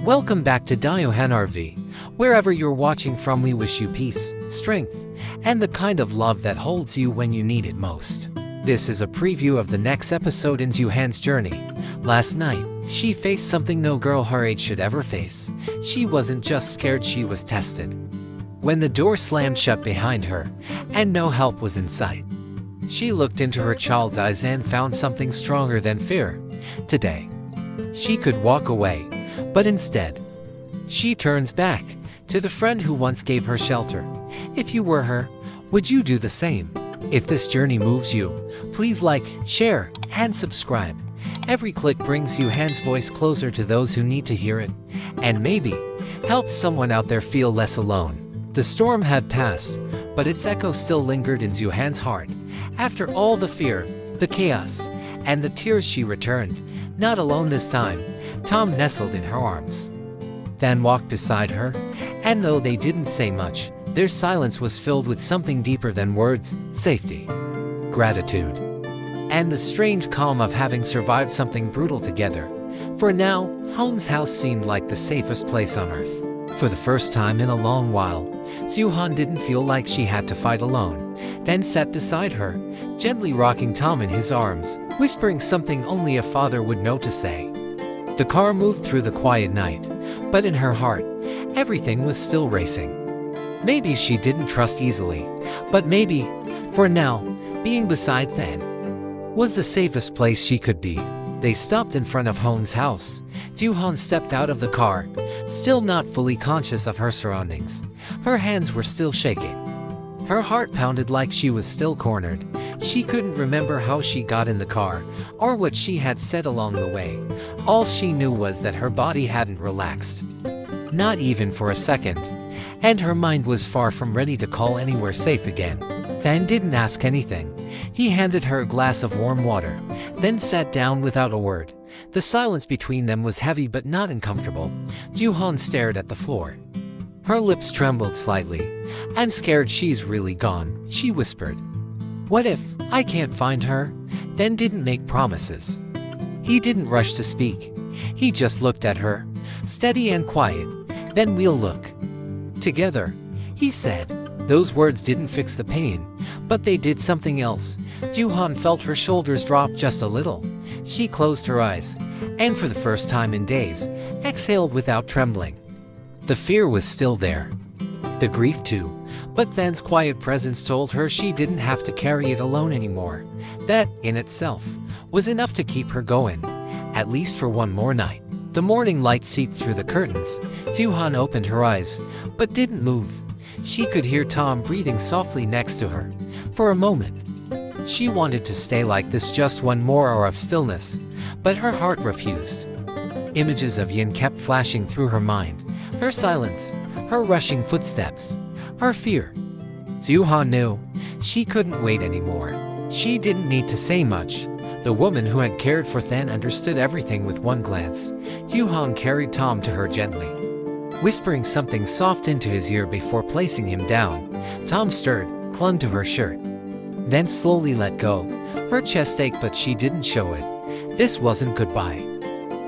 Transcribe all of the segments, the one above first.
Welcome back to Dieu Han RV. Wherever you're watching from, we wish you peace, strength, and the kind of love that holds you when you need it most. This is a preview of the next episode in Dieu Han's journey. Last night, she faced something no girl her age should ever face. She wasn't just scared, she was tested. When the door slammed shut behind her, and no help was in sight, she looked into her child's eyes and found something stronger than fear. Today, she could walk away, but instead, she turns back to the friend who once gave her shelter. If you were her, would you do the same? If this journey moves you, please like, share, and subscribe. Every click brings Dieu Han's voice closer to those who need to hear it, and maybe helps someone out there feel less alone. The storm had passed, but its echo still lingered in Dieu Han's heart. After all the fear, the chaos, and the tears, she returned, not alone this time. Tom nestled in her arms, then walked beside her, and though they didn't say much, their silence was filled with something deeper than words: safety, gratitude, and the strange calm of having survived something brutal together. For now, Hong's house seemed like the safest place on earth. For the first time in a long while, Dieu Han didn't feel like she had to fight alone, then sat beside her, gently rocking Tom in his arms, whispering something only a father would know to say. The car moved through the quiet night, but in her heart, everything was still racing. Maybe she didn't trust easily, but maybe, for now, being beside Then was the safest place she could be. They stopped in front of Hong's house. Dieu Han stepped out of the car, still not fully conscious of her surroundings. Her hands were still shaking. Her heart pounded like she was still cornered. She couldn't remember how she got in the car, or what she had said along the way. All she knew was that her body hadn't relaxed, not even for a second, and her mind was far from ready to call anywhere safe again. Then didn't ask anything. He handed her a glass of warm water, then sat down without a word. The silence between them was heavy but not uncomfortable. Dieu Han stared at the floor. Her lips trembled slightly. "I'm scared she's really gone," she whispered. "What if I can't find her?" Then didn't make promises. He didn't rush to speak. He just looked at her, steady and quiet. "Then we'll look together," he said. Those words didn't fix the pain, but they did something else. Dieu Han felt her shoulders drop just a little. She closed her eyes, and for the first time in days, exhaled without trembling. The fear was still there, the grief too, but Then's quiet presence told her she didn't have to carry it alone anymore. That, in itself, was enough to keep her going, at least for one more night. The morning light seeped through the curtains. Dieu Han opened her eyes, but didn't move. She could hear Tom breathing softly next to her. For a moment, she wanted to stay like this, just one more hour of stillness, but her heart refused. Images of Uyen kept flashing through her mind. Her silence, her rushing footsteps, her fear. Dieu Han knew she couldn't wait anymore. She didn't need to say much. The woman who had cared for Then understood everything with one glance. Dieu Han carried Tom to her gently, whispering something soft into his ear before placing him down. Tom stirred, clung to her shirt, then slowly let go. Her chest ached, but she didn't show it. This wasn't goodbye.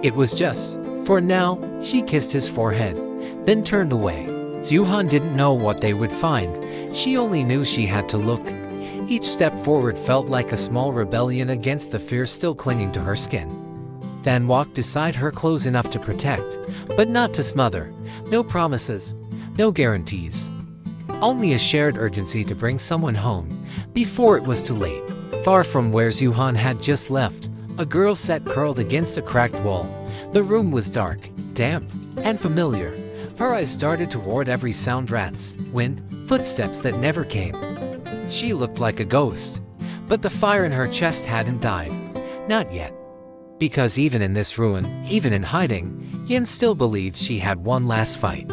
It was just, for now. She kissed his forehead, then turned away. Dieu Han didn't know what they would find. She only knew she had to look. Each step forward felt like a small rebellion against the fear still clinging to her skin. Then walked beside her, close enough to protect, but not to smother. No promises, no guarantees. Only a shared urgency to bring someone home before it was too late. Far from where Dieu Han had just left, a girl sat curled against a cracked wall. The room was dark, damp, and familiar. Her eyes darted toward every sound: rats, wind, footsteps that never came. She looked like a ghost, but the fire in her chest hadn't died. Not yet. Because even in this ruin, even in hiding, Uyen still believed she had one last fight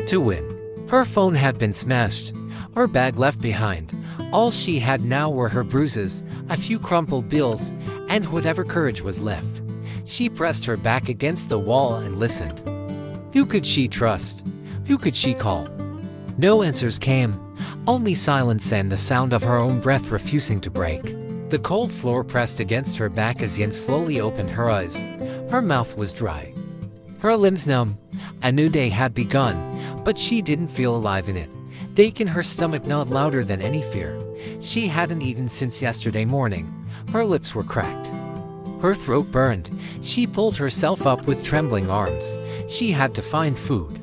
to win. Her phone had been smashed, her bag left behind. All she had now were her bruises, a few crumpled bills, and whatever courage was left. She pressed her back against the wall and listened. Who could she trust? Who could she call? No answers came, only silence and the sound of her own breath refusing to break. The cold floor pressed against her back as Uyen slowly opened her eyes. Her mouth was dry, Her limbs numb. A new day had begun, but she didn't feel alive in it. The ache in her stomach gnawed louder than any fear. She hadn't eaten since yesterday morning. Her lips were cracked. Her throat burned. She pulled herself up with trembling arms. She had to find food,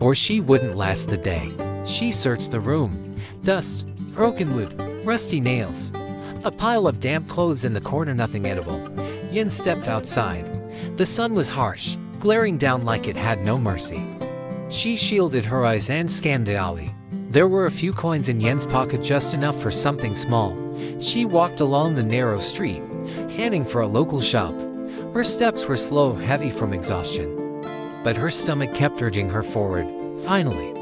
or she wouldn't last the day. She searched the room. Dust, broken wood, rusty nails. A pile of damp clothes in the corner, nothing edible. Uyen stepped outside. The sun was harsh, glaring down like it had no mercy. She shielded her eyes and scanned the alley. There were a few coins in Uyen's pocket, just enough for something small. She walked along the narrow street, heading for a local shop. Her steps were slow, heavy from exhaustion, but her stomach kept urging her forward. Finally,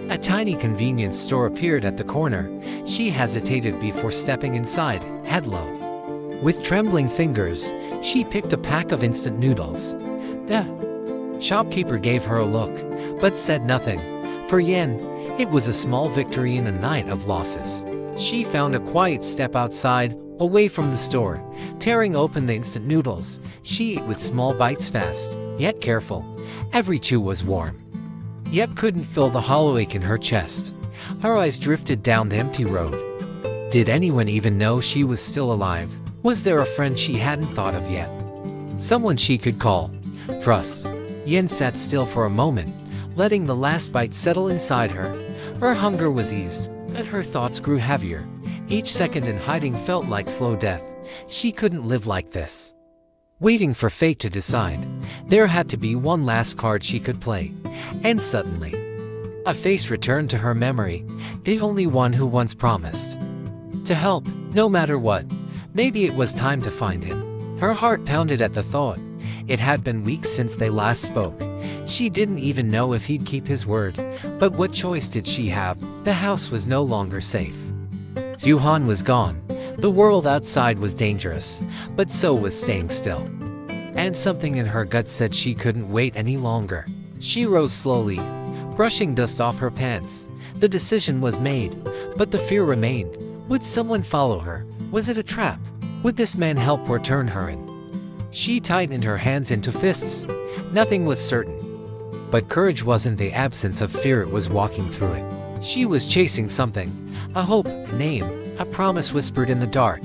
a tiny convenience store appeared at the corner. She hesitated before stepping inside, head low. With trembling fingers, she picked a pack of instant noodles. The shopkeeper gave her a look, but said nothing. For Uyen, it was a small victory in a night of losses. She found a quiet step outside, away from the store. Tearing open the instant noodles, she ate with small bites, fast, yet careful. Every chew was warm, yet couldn't fill the hollow ache in her chest. Her eyes drifted down the empty road. Did anyone even know she was still alive? Was there a friend she hadn't thought of yet? Someone she could call, trust? Uyen sat still for a moment, letting the last bite settle inside her. Her hunger was eased, but her thoughts grew heavier. Each second in hiding felt like slow death. She couldn't live like this, waiting for fate to decide. There had to be one last card she could play. And suddenly, a face returned to her memory, the only one who once promised to help, no matter what. Maybe it was time to find him. Her heart pounded at the thought. It had been weeks since they last spoke. She didn't even know if he'd keep his word. But what choice did she have? The house was no longer safe. Dieu Han was gone. The world outside was dangerous, but so was staying still. And something in her gut said she couldn't wait any longer. She rose slowly, brushing dust off her pants. The decision was made, but the fear remained. Would someone follow her? Was it a trap? Would this man help or turn her in? She tightened her hands into fists. Nothing was certain. But courage wasn't the absence of fear, it was walking through it. She was chasing something. A hope, a name, a promise whispered in the dark.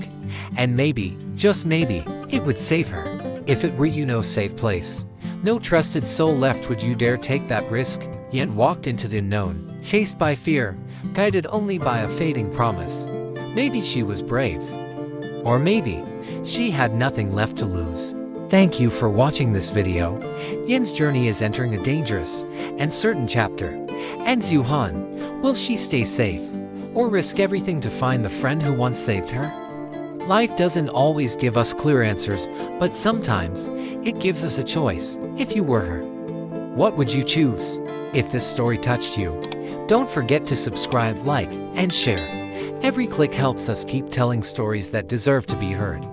And maybe, just maybe, it would save her. If it were safe place. No trusted soul left. Would you dare take that risk? Uyen walked into the unknown, chased by fear, guided only by a fading promise. Maybe she was brave. Or maybe she had nothing left to lose. Thank you for watching this video. Uyen's journey is entering a dangerous and certain chapter. And Dieu Han, will she stay safe or risk everything to find the friend who once saved her? Life doesn't always give us clear answers, but sometimes it gives us a choice. If you were her, what would you choose? If this story touched you, don't forget to subscribe, like, and share. Every click helps us keep telling stories that deserve to be heard.